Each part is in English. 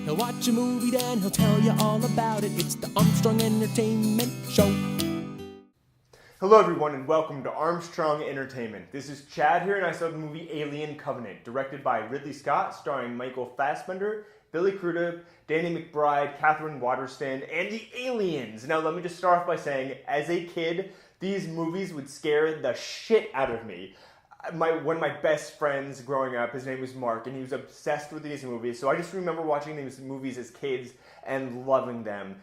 He'll watch a movie, then he'll tell you all about it. It's the Armstrong Entertainment Show. Hello everyone and welcome to Armstrong Entertainment. This is Chad here and I saw the movie Alien Covenant, directed by Ridley Scott, starring Michael Fassbender, Billy Crudup, Danny McBride, Catherine Waterston, and the aliens. Now let me just start off by saying, as a kid, these movies would scare the shit out of me. One of my best friends growing up, his name was Mark, and he was obsessed with these movies, so I just remember watching these movies as kids and loving them.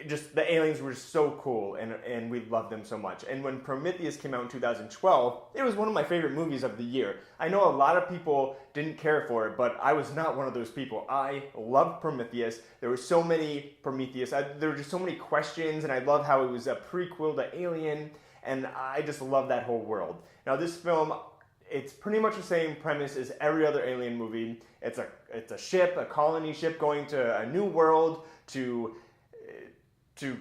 Just, the aliens were just so cool, and we loved them so much. And when Prometheus came out in 2012, it was one of my favorite movies of the year. I know a lot of people didn't care for it, but I was not one of those people. I loved Prometheus. There were so many Prometheus. There were just so many questions, and I love how it was a prequel to Alien, and I just love that whole world. Now this film, it's pretty much the same premise as every other Alien movie. It's a ship, a colony ship going to a new world to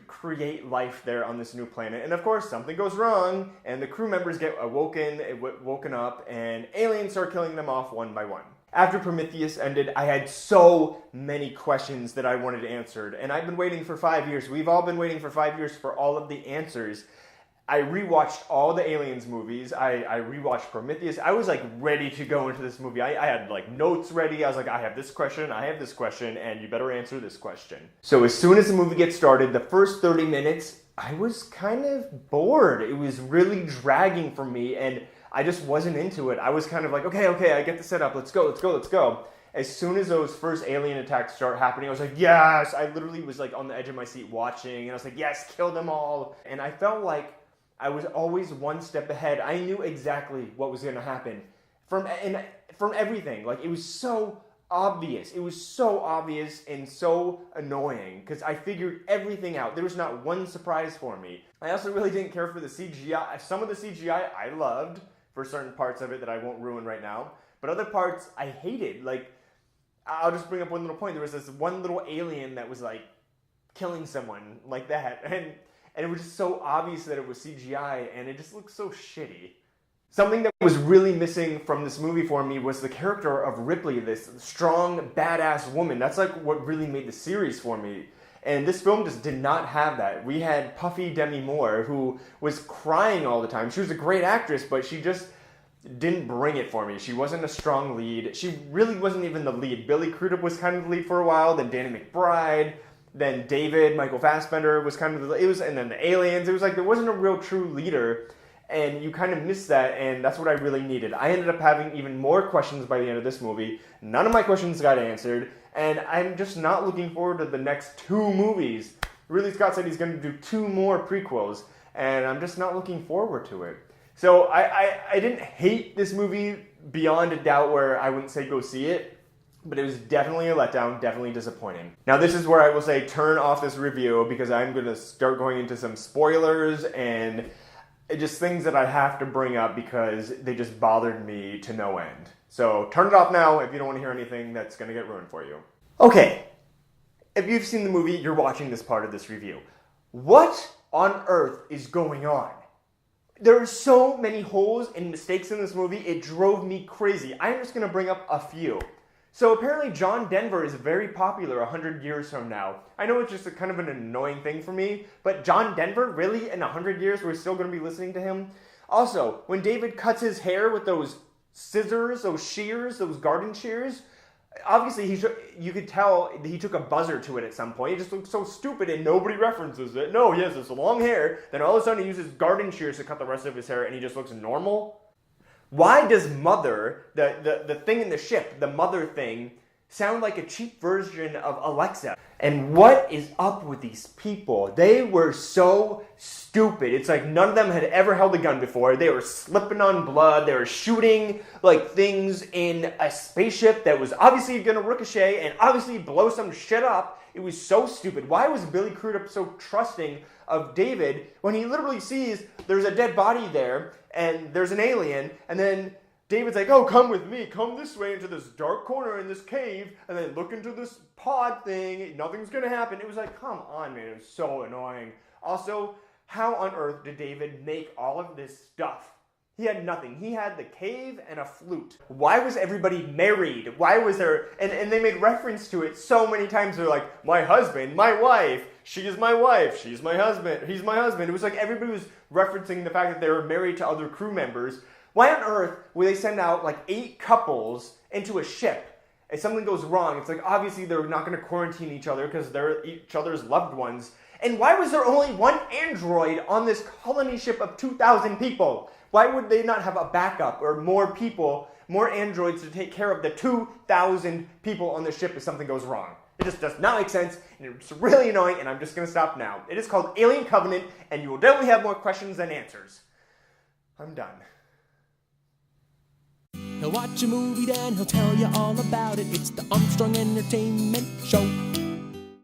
create life there on this new planet. And of course, something goes wrong, and the crew members get woken up, and aliens start killing them off one by one. After Prometheus ended, I had so many questions that I wanted answered, and I've been waiting for 5 years. We've all been waiting for 5 years for all of the answers. I rewatched all the Aliens movies. I rewatched Prometheus. I was like ready to go into this movie. I had like notes ready. I was like, I have this question, and you better answer this question. So as soon as the movie gets started, the first 30 minutes, I was kind of bored. It was really dragging for me, and I just wasn't into it. I was kind of like, okay, I get the setup. Let's go. As soon as those first alien attacks start happening, I was like, yes! I literally was like on the edge of my seat watching, and I was like, yes, kill them all. And I felt like I was always one step ahead. I knew exactly what was going to happen from everything. Like, it was so obvious. It was so obvious and so annoying because I figured everything out. There was not one surprise for me. I also really didn't care for the CGI. Some of the CGI I loved for certain parts of it that I won't ruin right now, but other parts I hated. Like, I'll just bring up one little point. There was this one little alien that was like killing someone like that, and it was just so obvious that it was CGI, and it just looked so shitty. Something that was really missing from this movie for me was the character of Ripley, this strong, badass woman. That's like what really made the series for me. And this film just did not have that. We had Puffy Demi Moore, who was crying all the time. She was a great actress, but she just didn't bring it for me. She wasn't a strong lead. She really wasn't even the lead. Billy Crudup was kind of the lead for a while, then Danny McBride. Then Michael Fassbender was kind of and then the aliens. It was like there wasn't a real true leader, and you kind of missed that, and that's what I really needed. I ended up having even more questions by the end of this movie. None of my questions got answered, and I'm just not looking forward to the next 2 movies. Ridley Scott said he's going to do 2 more prequels, and I'm just not looking forward to it. So I didn't hate this movie beyond a doubt where I wouldn't say go see it. But it was definitely a letdown, definitely disappointing. Now this is where I will say turn off this review because I'm going to start going into some spoilers and just things that I have to bring up because they just bothered me to no end. So turn it off now if you don't want to hear anything that's going to get ruined for you. Okay, if you've seen the movie, you're watching this part of this review. What on earth is going on? There are so many holes and mistakes in this movie, it drove me crazy. I'm just going to bring up a few. So apparently John Denver is very popular 100 years from now. I know it's just kind of an annoying thing for me, but John Denver, really? In 100 years we're still going to be listening to him? Also, when David cuts his hair with those scissors, those shears, those garden shears, obviously you could tell he took a buzzer to it at some point. It just looks so stupid and nobody references it. No, he has this long hair, then all of a sudden he uses garden shears to cut the rest of his hair and he just looks normal. Why does Mother, the thing in the ship, the Mother thing, sound like a cheap version of Alexa? And what is up with these people? They were so stupid. It's like none of them had ever held a gun before. They were slipping on blood. They were shooting like things in a spaceship that was obviously going to ricochet and obviously blow some shit up. It was so stupid. Why was Billy Crudup so trusting of David when he literally sees there's a dead body there and there's an alien, and then David's like, oh, come with me, come this way into this dark corner in this cave, and then look into this pod thing, nothing's gonna happen. It was like, come on, man, it was so annoying. Also, how on earth did David make all of this stuff? He had nothing. He had the cave and a flute. Why was everybody married? Why was there... And they made reference to it so many times. They're like, my husband, my wife, she is my wife, she's my husband, he's my husband. It was like everybody was referencing the fact that they were married to other crew members. Why on earth would they send out like 8 couples into a ship? If something goes wrong, it's like obviously they're not going to quarantine each other because they're each other's loved ones. And why was there only one android on this colony ship of 2,000 people? Why would they not have a backup or more people, more androids to take care of the 2,000 people on the ship if something goes wrong? It just does not make sense, and it's really annoying, and I'm just going to stop now. It is called Alien Covenant, and you will definitely have more questions than answers. I'm done. He'll watch a movie, then he'll tell you all about it. It's the Armstrong Entertainment Show.